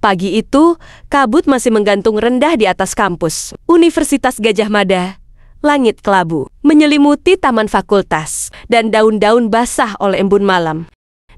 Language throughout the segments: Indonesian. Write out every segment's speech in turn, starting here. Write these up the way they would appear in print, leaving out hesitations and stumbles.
Pagi itu, kabut masih menggantung rendah di atas kampus. Universitas Gadjah Mada, langit kelabu, menyelimuti taman fakultas, dan daun-daun basah oleh embun malam.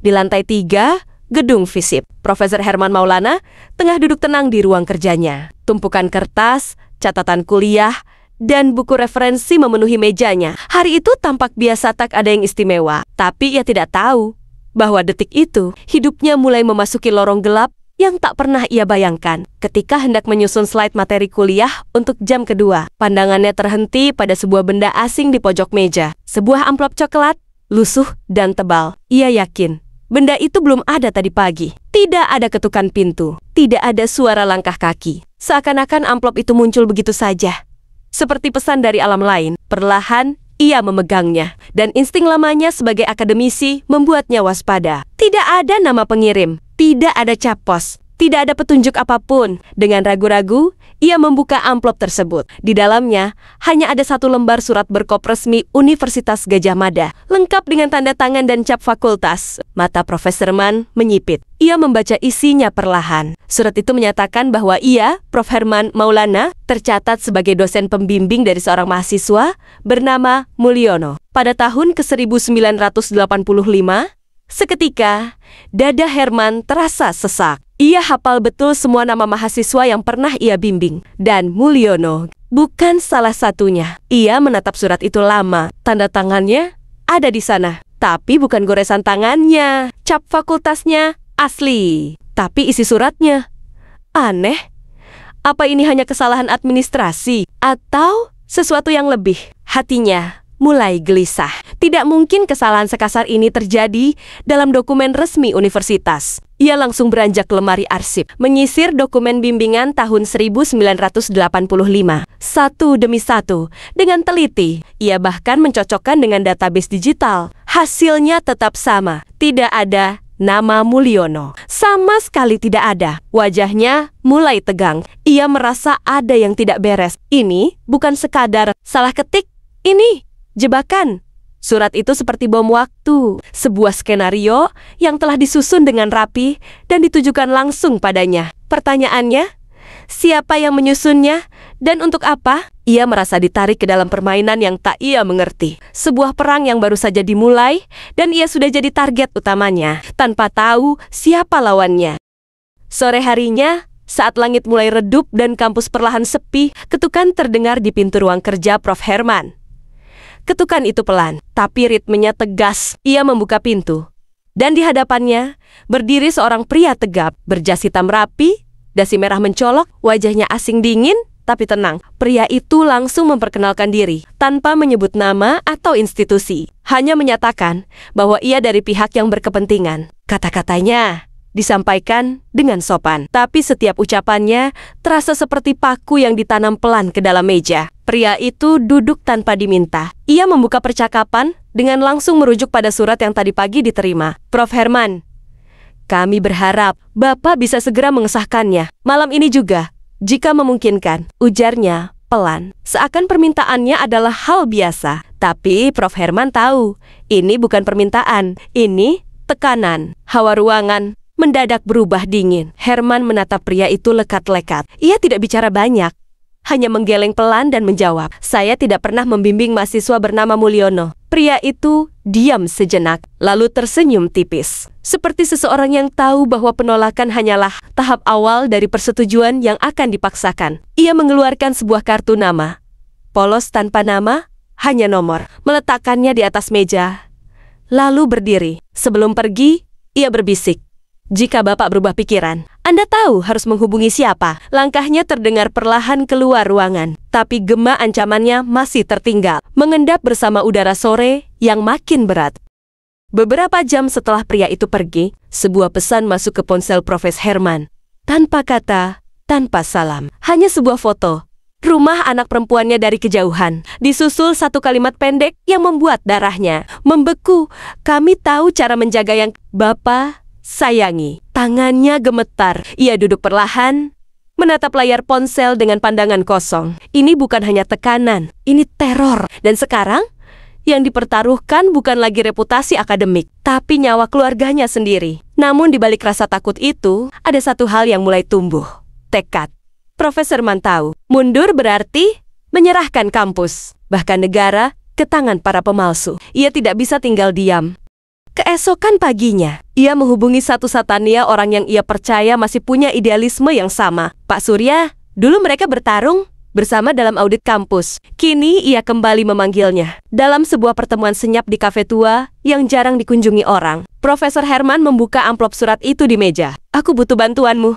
Di lantai 3, gedung FISIP. Profesor Herman Maulana tengah duduk tenang di ruang kerjanya. Tumpukan kertas, catatan kuliah, dan buku referensi memenuhi mejanya. Hari itu tampak biasa, tak ada yang istimewa. Tapi ia tidak tahu bahwa detik itu, hidupnya mulai memasuki lorong gelap yang tak pernah ia bayangkan. Ketika hendak menyusun slide materi kuliah untuk jam kedua, pandangannya terhenti pada sebuah benda asing di pojok meja. Sebuah amplop coklat, lusuh dan tebal. Ia yakin benda itu belum ada tadi pagi. Tidak ada ketukan pintu, tidak ada suara langkah kaki. Seakan-akan amplop itu muncul begitu saja. Seperti pesan dari alam lain, perlahan ia memegangnya. Dan insting lamanya sebagai akademisi membuatnya waspada. Tidak ada nama pengirim. Tidak ada cap pos, tidak ada petunjuk apapun. Dengan ragu-ragu, ia membuka amplop tersebut. Di dalamnya, hanya ada satu lembar surat berkop resmi Universitas Gadjah Mada, lengkap dengan tanda tangan dan cap fakultas. Mata Profesor Herman menyipit. Ia membaca isinya perlahan. Surat itu menyatakan bahwa ia, Prof. Herman Maulana, tercatat sebagai dosen pembimbing dari seorang mahasiswa bernama Mulyono. Pada tahun ke-1985, seketika, dada Herman terasa sesak. Ia hafal betul semua nama mahasiswa yang pernah ia bimbing. Dan Mulyono bukan salah satunya. Ia menatap surat itu lama. Tanda tangannya ada di sana. Tapi bukan goresan tangannya. Cap fakultasnya asli. Tapi isi suratnya aneh. Apa ini hanya kesalahan administrasi? Atau sesuatu yang lebih? Hatinya mulai gelisah. Tidak mungkin kesalahan sekasar ini terjadi dalam dokumen resmi universitas. Ia langsung beranjak ke lemari arsip, menyisir dokumen bimbingan tahun 1985, satu demi satu, dengan teliti. Ia bahkan mencocokkan dengan database digital. Hasilnya tetap sama. Tidak ada nama Mulyono. Sama sekali tidak ada. Wajahnya mulai tegang. Ia merasa ada yang tidak beres. Ini bukan sekadar salah ketik. Ini jebakan. Surat itu seperti bom waktu, sebuah skenario yang telah disusun dengan rapi dan ditujukan langsung padanya. Pertanyaannya, siapa yang menyusunnya dan untuk apa? Ia merasa ditarik ke dalam permainan yang tak ia mengerti. Sebuah perang yang baru saja dimulai dan ia sudah jadi target utamanya, tanpa tahu siapa lawannya. Sore harinya, saat langit mulai redup dan kampus perlahan sepi, ketukan terdengar di pintu ruang kerja Prof. Herman. Ketukan itu pelan, tapi ritmenya tegas. Ia membuka pintu. Dan di hadapannya, berdiri seorang pria tegap, berjas hitam rapi, dasi merah mencolok, wajahnya asing dingin, tapi tenang. Pria itu langsung memperkenalkan diri, tanpa menyebut nama atau institusi. Hanya menyatakan bahwa ia dari pihak yang berkepentingan. Kata-katanya disampaikan dengan sopan, tapi setiap ucapannya terasa seperti paku yang ditanam pelan ke dalam meja. Pria itu duduk tanpa diminta. Ia membuka percakapan dengan langsung merujuk pada surat yang tadi pagi diterima. Prof. Herman, kami berharap Bapak bisa segera mengesahkannya. Malam ini juga, jika memungkinkan, ujarnya pelan. Seakan permintaannya adalah hal biasa. Tapi Prof. Herman tahu, ini bukan permintaan, ini tekanan. Hawa ruangan mendadak berubah dingin. Herman menatap pria itu lekat-lekat. Ia tidak bicara banyak, hanya menggeleng pelan dan menjawab, saya tidak pernah membimbing mahasiswa bernama Mulyono. Pria itu diam sejenak, lalu tersenyum tipis. Seperti seseorang yang tahu bahwa penolakan hanyalah tahap awal dari persetujuan yang akan dipaksakan. Ia mengeluarkan sebuah kartu nama. Polos tanpa nama, hanya nomor. Meletakkannya di atas meja, lalu berdiri. Sebelum pergi, ia berbisik, jika Bapak berubah pikiran, Anda tahu harus menghubungi siapa. Langkahnya terdengar perlahan keluar ruangan, tapi gema ancamannya masih tertinggal, mengendap bersama udara sore yang makin berat. Beberapa jam setelah pria itu pergi, sebuah pesan masuk ke ponsel Profesor Herman. Tanpa kata, tanpa salam, hanya sebuah foto. Rumah anak perempuannya dari kejauhan, disusul satu kalimat pendek yang membuat darahnya membeku. Kami tahu cara menjaga yang Bapak sayangi. Tangannya gemetar. Ia duduk perlahan, menatap layar ponsel dengan pandangan kosong. Ini bukan hanya tekanan, ini teror. Dan sekarang, Yang dipertaruhkan bukan lagi reputasi akademik, tapi nyawa keluarganya sendiri. Namun di balik rasa takut itu, ada satu hal yang mulai tumbuh. Tekad. Profesor Mann tahu, mundur berarti menyerahkan kampus, bahkan negara, ke tangan para pemalsu. Ia tidak bisa tinggal diam. Keesokan paginya, ia menghubungi satu Satania, orang yang ia percaya masih punya idealisme yang sama. Pak Surya, dulu mereka bertarung bersama dalam audit kampus. Kini ia kembali memanggilnya. Dalam sebuah pertemuan senyap di kafe tua yang jarang dikunjungi orang, Profesor Herman membuka amplop surat itu di meja. "Aku butuh bantuanmu,"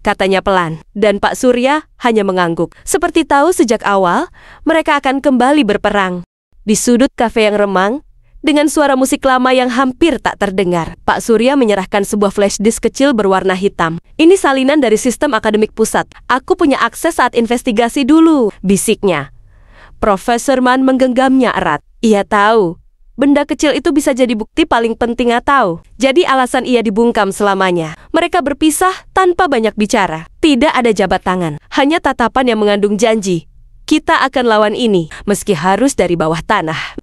katanya pelan. Dan Pak Surya hanya mengangguk. Seperti tahu sejak awal, mereka akan kembali berperang. Di sudut kafe yang remang, dengan suara musik lama yang hampir tak terdengar, Pak Surya menyerahkan sebuah flash disk kecil berwarna hitam. "Ini salinan dari sistem akademik pusat. Aku punya akses saat investigasi dulu," bisiknya. Profesor Mann menggenggamnya erat. Ia tahu, benda kecil itu bisa jadi bukti paling penting atau jadi alasan ia dibungkam selamanya. Mereka berpisah tanpa banyak bicara. Tidak ada jabat tangan, hanya tatapan yang mengandung janji. Kita akan lawan ini, meski harus dari bawah tanah.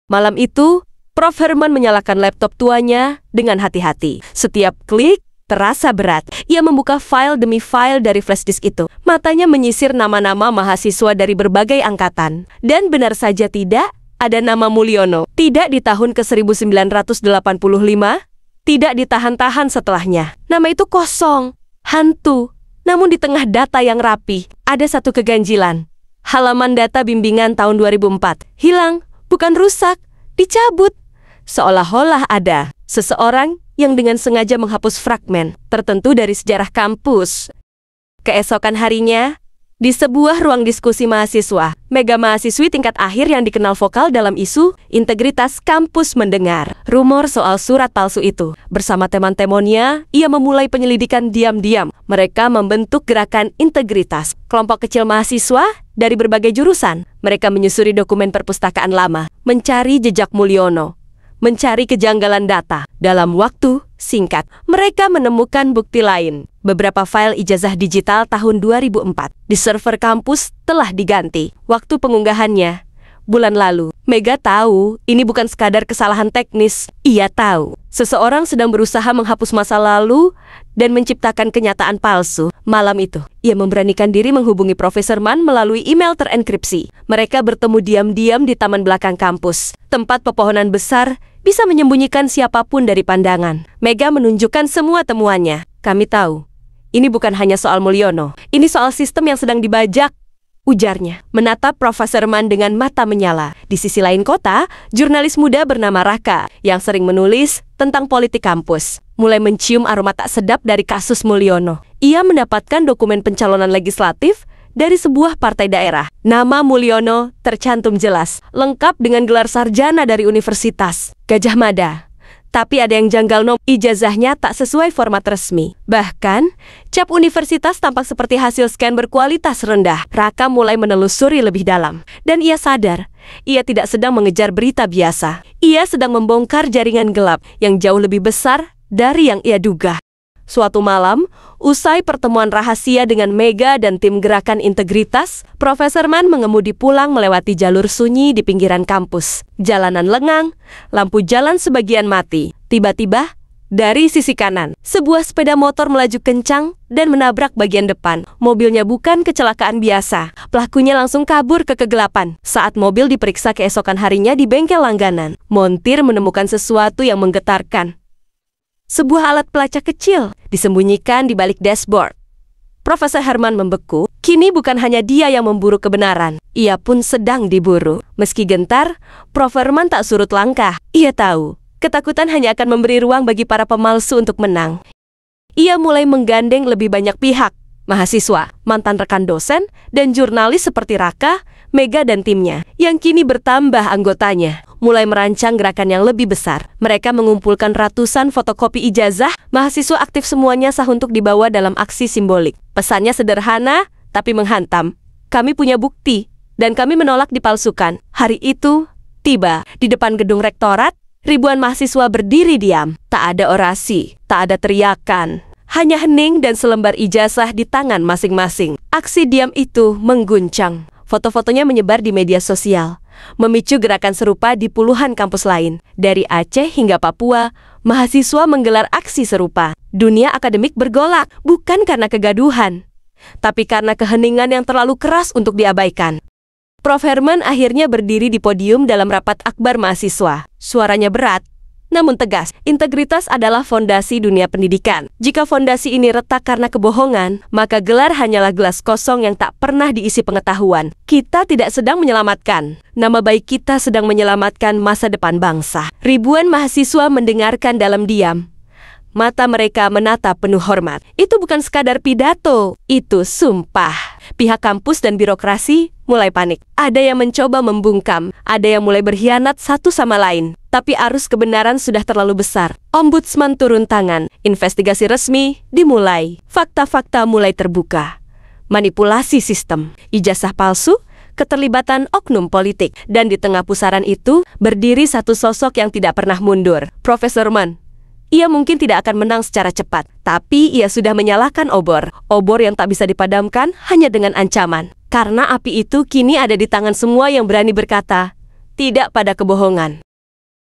Malam itu, Prof. Herman menyalakan laptop tuanya dengan hati-hati. Setiap klik terasa berat. Ia membuka file demi file dari flash disk itu. Matanya menyisir nama-nama mahasiswa dari berbagai angkatan. Dan benar saja tidak ada nama Mulyono. Tidak di tahun ke-1985, tidak ditahan-tahan setelahnya. Nama itu kosong, hantu. Namun di tengah data yang rapi, ada satu keganjilan. Halaman data bimbingan tahun 2004 hilang. Bukan rusak, dicabut. Seolah-olah ada seseorang yang dengan sengaja menghapus fragmen tertentu dari sejarah kampus. Keesokan harinya, di sebuah ruang diskusi mahasiswa, mega mahasiswi tingkat akhir yang dikenal vokal dalam isu integritas kampus mendengar rumor soal surat palsu itu. Bersama teman-temannya, ia memulai penyelidikan diam-diam. Mereka membentuk gerakan integritas, kelompok kecil mahasiswa dari berbagai jurusan. Mereka menyusuri dokumen perpustakaan lama, mencari jejak Mulyono, mencari kejanggalan data. Dalam waktu singkat, mereka menemukan bukti lain. Beberapa file ijazah digital tahun 2004 di server kampus telah diganti. Waktu pengunggahannya bulan lalu. Mega tahu ini bukan sekadar kesalahan teknis. Ia tahu seseorang sedang berusaha menghapus masa lalu dan menciptakan kenyataan palsu. Malam itu, ia memberanikan diri menghubungi Profesor Mann melalui email terenkripsi. Mereka bertemu diam-diam di taman belakang kampus. Tempat pepohonan besar bisa menyembunyikan siapapun dari pandangan. Mega menunjukkan semua temuannya. "Kami tahu, ini bukan hanya soal Mulyono. Ini soal sistem yang sedang dibajak," ujarnya, menatap Profesor Mann dengan mata menyala. Di sisi lain kota, jurnalis muda bernama Raka, yang sering menulis tentang politik kampus, mulai mencium aroma tak sedap dari kasus Mulyono. Ia mendapatkan dokumen pencalonan legislatif dari sebuah partai daerah. Nama Mulyono tercantum jelas, lengkap dengan gelar sarjana dari Universitas Gadjah Mada. Tapi ada yang janggal, ijazahnya tak sesuai format resmi. Bahkan, cap universitas tampak seperti hasil scan berkualitas rendah. Raka mulai menelusuri lebih dalam. Dan ia sadar, ia tidak sedang mengejar berita biasa. Ia sedang membongkar jaringan gelap yang jauh lebih besar dari yang ia duga. Suatu malam, usai pertemuan rahasia dengan Mega dan tim gerakan integritas, Profesor Mann mengemudi pulang melewati jalur sunyi di pinggiran kampus. Jalanan lengang, lampu jalan sebagian mati. Tiba-tiba, dari sisi kanan, sebuah sepeda motor melaju kencang dan menabrak bagian depan. Mobilnya bukan kecelakaan biasa. Pelakunya langsung kabur ke kegelapan. Saat mobil diperiksa keesokan harinya di bengkel langganan, montir menemukan sesuatu yang menggetarkan. Sebuah alat pelacak kecil disembunyikan di balik dashboard. Profesor Herman membeku. Kini bukan hanya dia yang memburu kebenaran, ia pun sedang diburu. Meski gentar, Prof. Herman tak surut langkah. Ia tahu, ketakutan hanya akan memberi ruang bagi para pemalsu untuk menang. Ia mulai menggandeng lebih banyak pihak, mahasiswa, mantan rekan dosen, dan jurnalis seperti Raka, Mega dan timnya, yang kini bertambah anggotanya. Mulai merancang gerakan yang lebih besar. Mereka mengumpulkan ratusan fotokopi ijazah, mahasiswa aktif semuanya sah untuk dibawa dalam aksi simbolik. Pesannya sederhana, tapi menghantam. "Kami punya bukti, dan kami menolak dipalsukan." Hari itu, tiba di depan gedung rektorat, ribuan mahasiswa berdiri diam. Tak ada orasi, tak ada teriakan. Hanya hening dan selembar ijazah di tangan masing-masing. Aksi diam itu mengguncang. Foto-fotonya menyebar di media sosial. memicu gerakan serupa di puluhan kampus lain. Dari Aceh hingga Papua, mahasiswa menggelar aksi serupa. Dunia akademik bergolak, bukan karena kegaduhan, tapi karena keheningan yang terlalu keras untuk diabaikan. Prof. Herman akhirnya berdiri di podium dalam rapat akbar mahasiswa. Suaranya berat, namun tegas. Integritas adalah fondasi dunia pendidikan. Jika fondasi ini retak karena kebohongan, maka gelar hanyalah gelas kosong yang tak pernah diisi pengetahuan. Kita tidak sedang menyelamatkan nama baik, kita sedang menyelamatkan masa depan bangsa. Ribuan mahasiswa mendengarkan dalam diam. Mata mereka menatap penuh hormat. Itu bukan sekadar pidato, itu sumpah. Pihak kampus dan birokrasi mulai panik. Ada yang mencoba membungkam, ada yang mulai berkhianat satu sama lain. Tapi arus kebenaran sudah terlalu besar. Ombudsman turun tangan, investigasi resmi dimulai. Fakta-fakta mulai terbuka. Manipulasi sistem, ijazah palsu, keterlibatan oknum politik. Dan di tengah pusaran itu, berdiri satu sosok yang tidak pernah mundur. Profesor Herman. Ia mungkin tidak akan menang secara cepat, tapi ia sudah menyalakan obor. Obor yang tak bisa dipadamkan hanya dengan ancaman. Karena api itu kini ada di tangan semua yang berani berkata, tidak pada kebohongan.